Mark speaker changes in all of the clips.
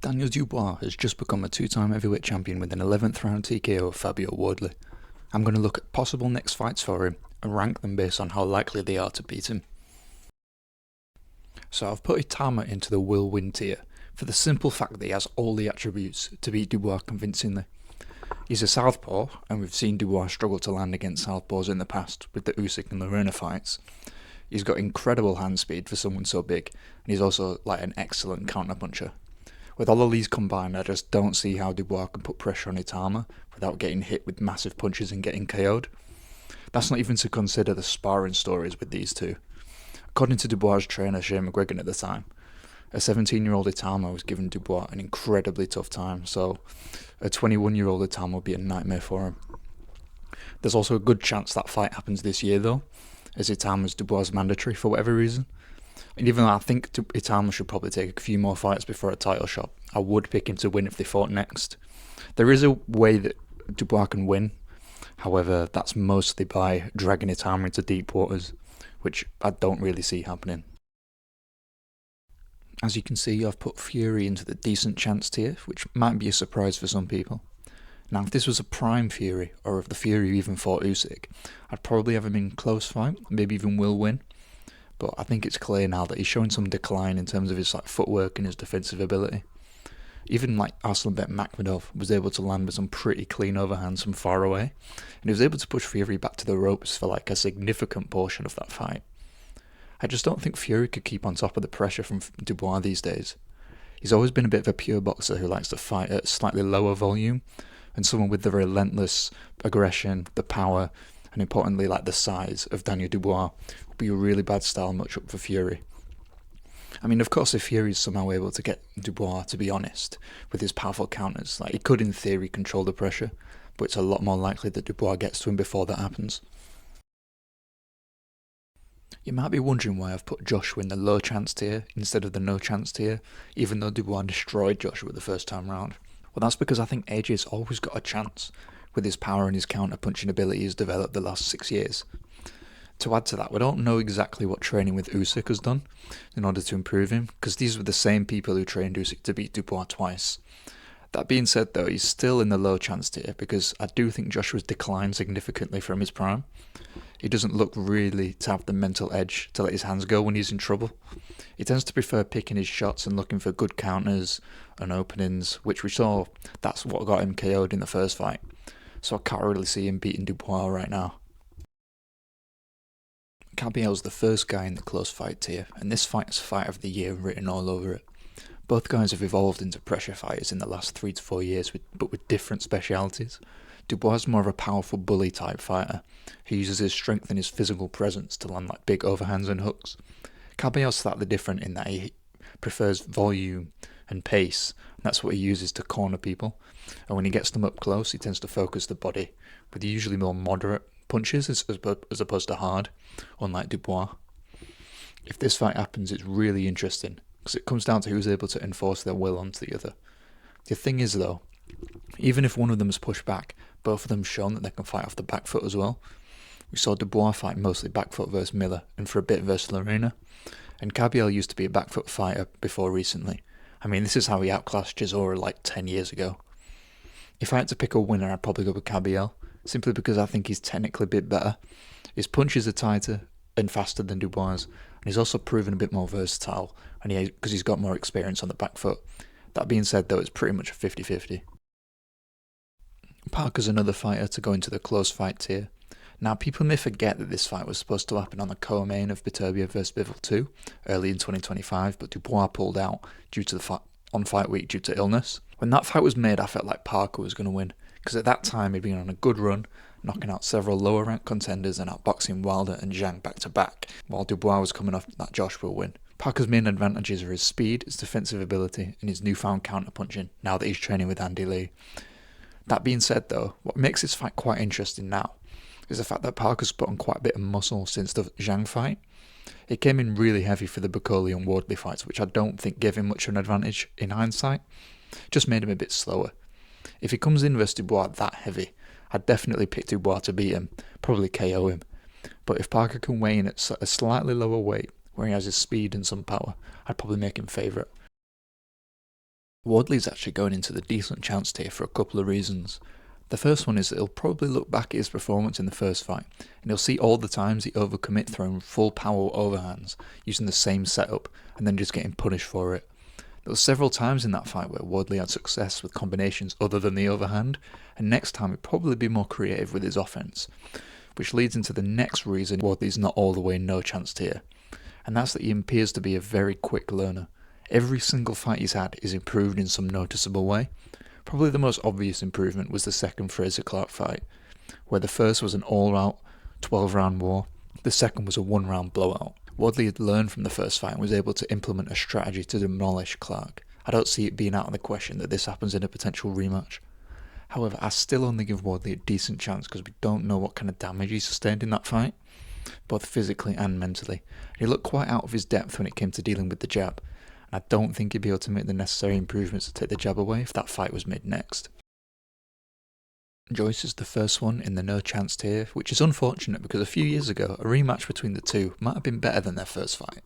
Speaker 1: Daniel Dubois has just become a two-time heavyweight champion with an 11th round TKO of Fabio Wardley. I'm going to look at possible next fights for him and rank them based on how likely they are to beat him. So I've put Itama into the will win tier for the simple fact that he has all the attributes to beat Dubois convincingly. He's a southpaw, and we've seen Dubois struggle to land against southpaws in the past with the Usyk and Lerena fights. He's got incredible hand speed for someone so big, and he's also like an excellent counterpuncher. With all of these combined, I just don't see how Dubois can put pressure on Itama without getting hit with massive punches and getting KO'd. That's not even to consider the sparring stories with these two. According to Dubois' trainer Shane McGuigan at the time, a 17-year-old Itama was giving Dubois an incredibly tough time, so a 21-year-old Itama would be a nightmare for him. There's also a good chance that fight happens this year though, as Itama's Dubois mandatory for whatever reason. And even though I think Itama should probably take a few more fights before a title shot, I would pick him to win if they fought next. There is a way that Dubois can win, however that's mostly by dragging Itama into deep waters, which I don't really see happening. As you can see, I've put Fury into the decent chance tier, which might be a surprise for some people. Now if this was a prime Fury, or if the Fury even fought Usyk, I'd probably have him in close fight, maybe even will win. But I think it's clear now that he's showing some decline in terms of his footwork and his defensive ability. Even Arslanbek Makhmudov was able to land with some pretty clean overhands from far away, and he was able to push Fury back to the ropes for a significant portion of that fight. I just don't think Fury could keep on top of the pressure from Dubois these days. He's always been a bit of a pure boxer who likes to fight at slightly lower volume, and someone with the relentless aggression, the power, and importantly the size of Daniel Dubois would be a really bad style matchup for Fury. I mean, of course, if Fury is somehow able to get Dubois to be honest with his powerful counters, he could in theory control the pressure, but it's a lot more likely that Dubois gets to him before that happens. You might be wondering why I've put Joshua in the low chance tier instead of the no chance tier, even though Dubois destroyed Joshua the first time round. Well, that's because I think AJ's always got a chance with his power and his counter-punching ability he's developed the last 6 years. To add to that, we don't know exactly what training with Usyk has done in order to improve him, because these were the same people who trained Usyk to beat Dubois twice. That being said though, he's still in the low chance tier because I do think Joshua's declined significantly from his prime. He doesn't look really to have the mental edge to let his hands go when he's in trouble. He tends to prefer picking his shots and looking for good counters and openings, which we saw that's what got him KO'd in the first fight. So I can't really see him beating Dubois right now. Cabiel's the first guy in the close fight tier, and this fight is fight of the year written all over it. Both guys have evolved into pressure fighters in the last 3 to 4 years, but with different specialities. Dubois is more of a powerful bully type fighter, who uses his strength and his physical presence to land big overhands and hooks. Cabiel's slightly different in that he prefers volume and pace, and that's what he uses to corner people. And when he gets them up close, he tends to focus the body with usually more moderate punches as opposed to hard, unlike Dubois. If this fight happens, it's really interesting, because it comes down to who's able to enforce their will onto the other. The thing is though, even if one of them is pushed back, both of them have shown that they can fight off the back foot as well. We saw Dubois fight mostly back foot versus Miller, and for a bit versus Lerena. And Cabiel used to be a back foot fighter before recently. I mean, this is how he outclassed Chisora 10 years ago. If I had to pick a winner, I'd probably go with Cabiel, simply because I think he's technically a bit better. His punches are tighter and faster than Dubois, and he's also proven a bit more versatile, and because he's got more experience on the back foot. That being said though, it's pretty much a 50-50. Parker's another fighter to go into the close fight tier. Now, people may forget that this fight was supposed to happen on the co-main of Beterbiev vs Bivol 2 early in 2025, but Dubois pulled out due to on fight week due to illness. When that fight was made, I felt like Parker was going to win, because at that time he'd been on a good run, knocking out several lower ranked contenders and outboxing Wilder and Zhang back to back, while Dubois was coming off that Joshua win. Parker's main advantages are his speed, his defensive ability, and his newfound counter-punching now that he's training with Andy Lee. That being said though, what makes this fight quite interesting now is the fact that Parker's put on quite a bit of muscle since the Zhang fight. It came in really heavy for the Bacoli and Wardley fights, which I don't think gave him much of an advantage in hindsight. Just made him a bit slower. If he comes in versus Dubois that heavy, I'd definitely pick Dubois to beat him, probably KO him. But if Parker can weigh in at a slightly lower weight, where he has his speed and some power, I'd probably make him favourite. Wadley's actually going into the decent chance tier for a couple of reasons. The first one is that he'll probably look back at his performance in the first fight, and he'll see all the times he overcommit throwing full power overhands, using the same setup, and then just getting punished for it. There were several times in that fight where Wadley had success with combinations other than the overhand, and next time he'd probably be more creative with his offense. Which leads into the next reason Wadley's not all the way no chance tier, and that's that he appears to be a very quick learner. Every single fight he's had is improved in some noticeable way. Probably the most obvious improvement was the second Fraser Clark fight, where the first was an all-out 12-round war, the second was a 1-round blowout. Wadley had learned from the first fight and was able to implement a strategy to demolish Clark. I don't see it being out of the question that this happens in a potential rematch. However, I still only give Wadley a decent chance because we don't know what kind of damage he sustained in that fight, both physically and mentally. He looked quite out of his depth when it came to dealing with the jab, and I don't think he'd be able to make the necessary improvements to take the jab away if that fight was made next. Joyce is the first one in the no chance tier, which is unfortunate because a few years ago a rematch between the two might have been better than their first fight.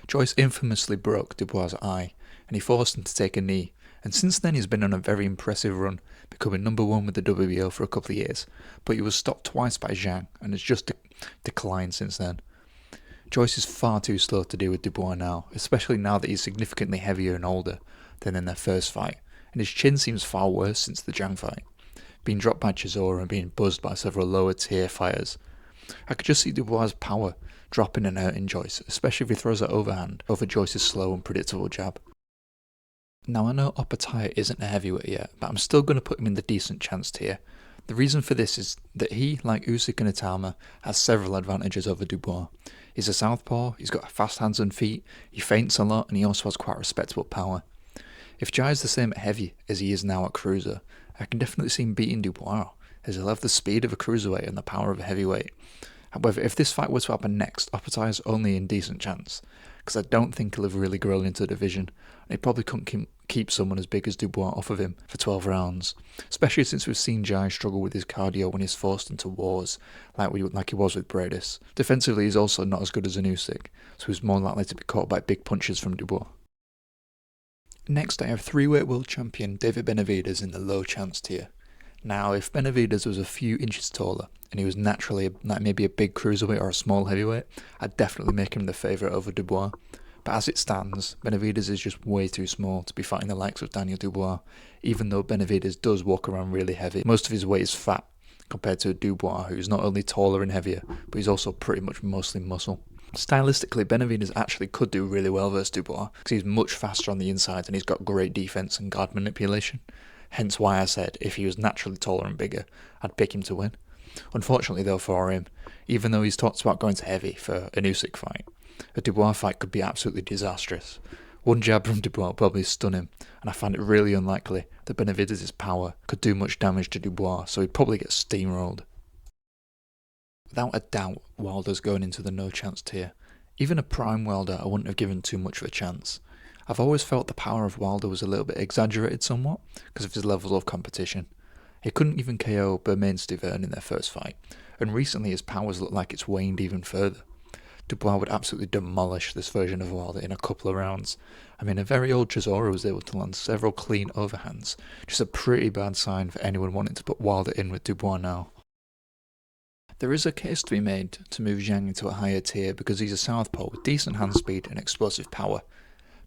Speaker 1: Joyce infamously broke Dubois' eye, and he forced him to take a knee, and since then he's been on a very impressive run, becoming number one with the WBO for a couple of years, but he was stopped twice by Zhang and has just declined since then. Joyce is far too slow to deal with Dubois now, especially now that he's significantly heavier and older than in their first fight, and his chin seems far worse since the Zhang fight, being dropped by Chisora and being buzzed by several lower tier fighters. I could just see Dubois' power dropping and hurting Joyce, especially if he throws that overhand over Joyce's slow and predictable jab. Now I know Opetaya isn't a heavyweight yet, but I'm still going to put him in the decent chance tier. The reason for this is that he, like Usyk and Itama, has several advantages over Dubois. He's a southpaw, he's got fast hands and feet, he feints a lot, and he also has quite respectable power. If Jai is the same at heavy as he is now at cruiser, I can definitely see him beating Dubois, as he'll have the speed of a cruiserweight and the power of a heavyweight. However, if this fight were to happen next, Opetaya's only in decent chance, because I don't think he'll have really grown into the division, and he probably couldn't keep someone as big as Dubois off of him for 12 rounds, especially since we've seen Jai struggle with his cardio when he's forced into wars, like he was with Bradis. Defensively, he's also not as good as an Usyk, so he's more likely to be caught by big punches from Dubois. Next, I have 3-weight world champion David Benavidez in the low chance tier. Now, if Benavidez was a few inches taller, and he was naturally like maybe a big cruiserweight or a small heavyweight, I'd definitely make him the favourite over Dubois. But as it stands, Benavidez is just way too small to be fighting the likes of Daniel Dubois, even though Benavidez does walk around really heavy. Most of his weight is fat, compared to Dubois, who's not only taller and heavier, but he's also pretty much mostly muscle. Stylistically, Benavidez actually could do really well versus Dubois, because he's much faster on the inside and he's got great defense and guard manipulation. Hence why I said if he was naturally taller and bigger, I'd pick him to win. Unfortunately though for him, even though he's talked about going to heavy for an Usyk fight, a Dubois fight could be absolutely disastrous. One jab from Dubois will probably stun him, and I find it really unlikely that Benavidez' power could do much damage to Dubois, so he'd probably get steamrolled. Without a doubt, Wilder's going into the no chance tier. Even a prime Wilder I wouldn't have given too much of a chance. I've always felt the power of Wilder was a little bit exaggerated somewhat, because of his levels of competition. He couldn't even KO Bermain Stiverne in their first fight, and recently his powers look like it's waned even further. Dubois would absolutely demolish this version of Wilder in a couple of rounds. I mean, a very old Chisora was able to land several clean overhands, just a pretty bad sign for anyone wanting to put Wilder in with Dubois now. There is a case to be made to move Zhang into a higher tier because he's a southpaw with decent hand speed and explosive power,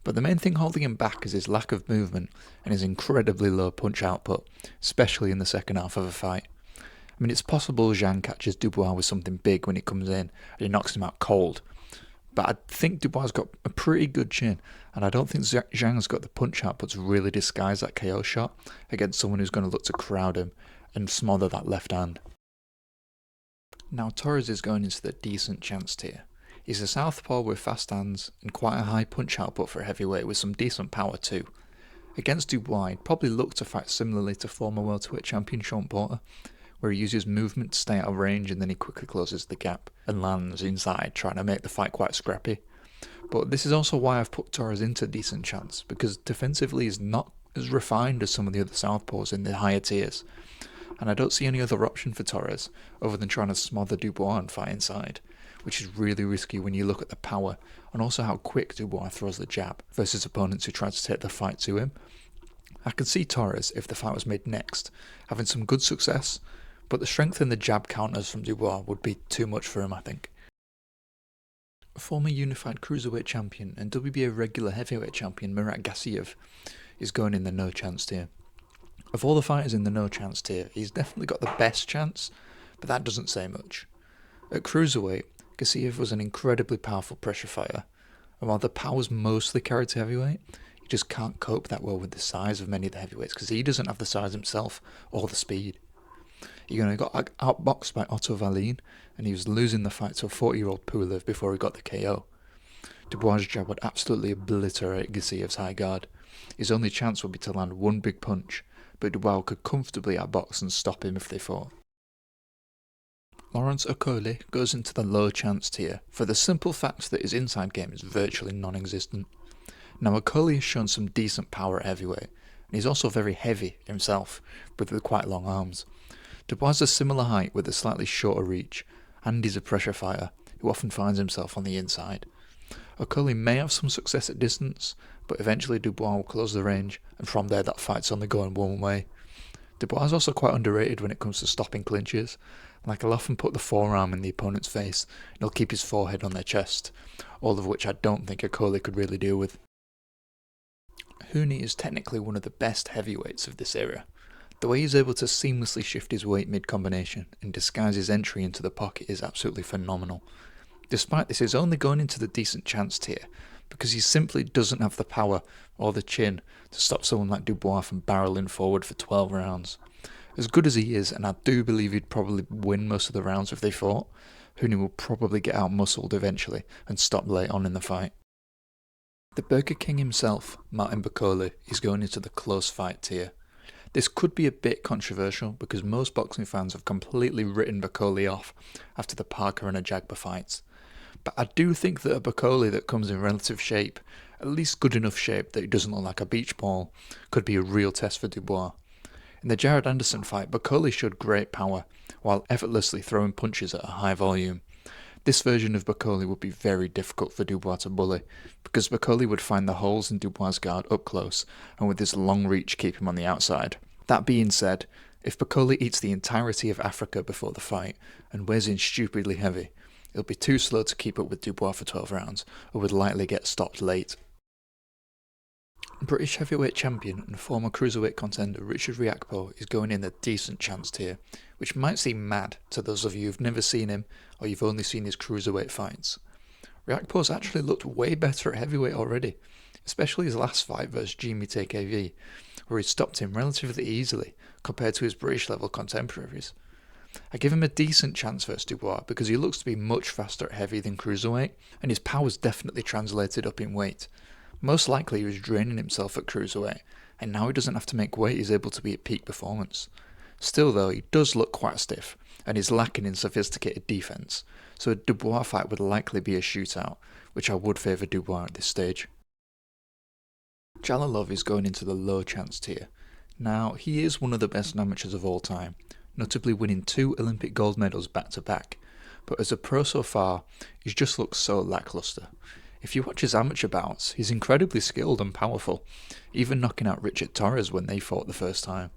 Speaker 1: but the main thing holding him back is his lack of movement and his incredibly low punch output, especially in the second half of a fight. I mean, it's possible Zhang catches Dubois with something big when he comes in and he knocks him out cold, but I think Dubois got a pretty good chin, and I don't think Zhang's got the punch output to really disguise that KO shot against someone who's going to look to crowd him and smother that left hand. Now Torres is going into the decent chance tier. He's a southpaw with fast hands and quite a high punch output for a heavyweight with some decent power too. Against Dubois, he'd probably look to fight similarly to former welterweight champion Sean Porter, where he uses movement to stay out of range and then he quickly closes the gap and lands inside, trying to make the fight quite scrappy. But this is also why I've put Torres into decent chance, because defensively he's not as refined as some of the other southpaws in the higher tiers, and I don't see any other option for Torres other than trying to smother Dubois and fight inside, which is really risky when you look at the power and also how quick Dubois throws the jab versus opponents who try to take the fight to him. I could see Torres, if the fight was made next, having some good success, but the strength in the jab counters from Dubois would be too much for him, I think. Former unified cruiserweight champion and WBA regular heavyweight champion Murat Gassiev is going in the no chance tier. Of all the fighters in the no chance tier, he's definitely got the best chance, but that doesn't say much. At cruiserweight, Gassiev was an incredibly powerful pressure fighter, and while the power's mostly carried to heavyweight, he just can't cope that well with the size of many of the heavyweights because he doesn't have the size himself or the speed. He got outboxed by Otto Wallin, and he was losing the fight to a 40-year-old Pulev before he got the KO. Dubois' jab would absolutely obliterate Gassiev's high guard. His only chance would be to land one big punch, but Dubois could comfortably outbox and stop him if they fought. Lawrence Okolie goes into the low chance tier for the simple fact that his inside game is virtually non-existent. Now Okolie has shown some decent power at heavyweight, and he's also very heavy himself, but with quite long arms. Dubois is a similar height with a slightly shorter reach, and he's a pressure fighter who often finds himself on the inside. Okolie may have some success at distance, but eventually Dubois will close the range, and from there that fight's only going one way. Dubois is also quite underrated when it comes to stopping clinches. Like, he'll often put the forearm in the opponent's face, and he'll keep his forehead on their chest, all of which I don't think Okolie could really deal with. Huni is technically one of the best heavyweights of this era. The way he's able to seamlessly shift his weight mid-combination and disguise his entry into the pocket is absolutely phenomenal. Despite this, he's only going into the decent chance tier because he simply doesn't have the power or the chin to stop someone like Dubois from barreling forward for 12 rounds. As good as he is, and I do believe he'd probably win most of the rounds if they fought, Huni will probably get out-muscled eventually and stop late on in the fight. The Burger King himself, Martin Bakole, is going into the close fight tier. This could be a bit controversial because most boxing fans have completely written Bakole off after the Parker and Ajagba fights. But I do think that a Bakole that comes in relative shape, at least good enough shape that he doesn't look like a beach ball, could be a real test for Dubois. In the Jared Anderson fight, Bakole showed great power, while effortlessly throwing punches at a high volume. This version of Bakole would be very difficult for Dubois to bully, because Bakole would find the holes in Dubois' guard up close, and with his long reach keep him on the outside. That being said, if Bakole eats the entirety of Africa before the fight, and weighs in stupidly heavy, it'll be too slow to keep up with Dubois for 12 rounds, or would likely get stopped late. British heavyweight champion and former cruiserweight contender Richard Riakpo is going in the decent chance tier, which might seem mad to those of you who've never seen him or you've only seen his cruiserweight fights. Riakpo's actually looked way better at heavyweight already, especially his last fight versus Jimmy TKV, where he stopped him relatively easily compared to his British level contemporaries. I give him a decent chance versus Dubois because he looks to be much faster at heavy than cruiserweight, and his power's definitely translated up in weight. Most likely he was draining himself at cruiserweight, and now he doesn't have to make weight, he's able to be at peak performance. Still though, he does look quite stiff, and is lacking in sophisticated defence, so a Dubois fight would likely be a shootout, which I would favour Dubois at this stage. Jalalov is going into the low chance tier. Now, he is one of the best amateurs of all time, notably winning 2 Olympic gold medals back to back, but as a pro so far, he's just looked so lacklustre. If you watch his amateur bouts, he's incredibly skilled and powerful, even knocking out Richard Torres when they fought the first time.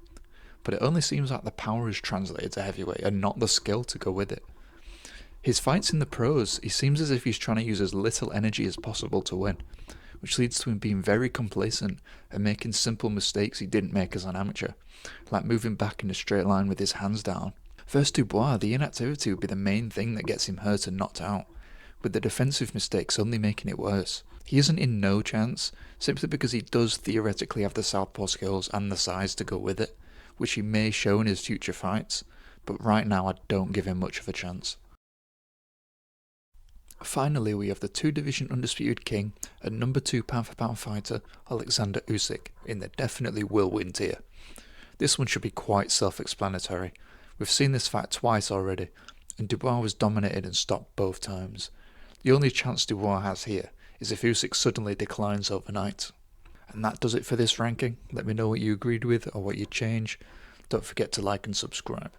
Speaker 1: But it only seems like the power is translated to heavyweight and not the skill to go with it. His fights in the pros, he seems as if he's trying to use as little energy as possible to win, which leads to him being very complacent and making simple mistakes he didn't make as an amateur, like moving back in a straight line with his hands down. Versus Dubois, the inactivity would be the main thing that gets him hurt and knocked out, with the defensive mistakes only making it worse. He isn't in no chance, simply because he does theoretically have the southpaw skills and the size to go with it, which he may show in his future fights, but right now I don't give him much of a chance. Finally, we have the 2-division undisputed king and number 2 pound-for-pound fighter Alexander Usyk in the definitely will win tier. This one should be quite self-explanatory. We've seen this fight twice already, and Dubois was dominated and stopped both times. The only chance Dubois has here is if Usyk suddenly declines overnight. And that does it for this ranking. Let me know what you agreed with or what you'd change. Don't forget to like and subscribe.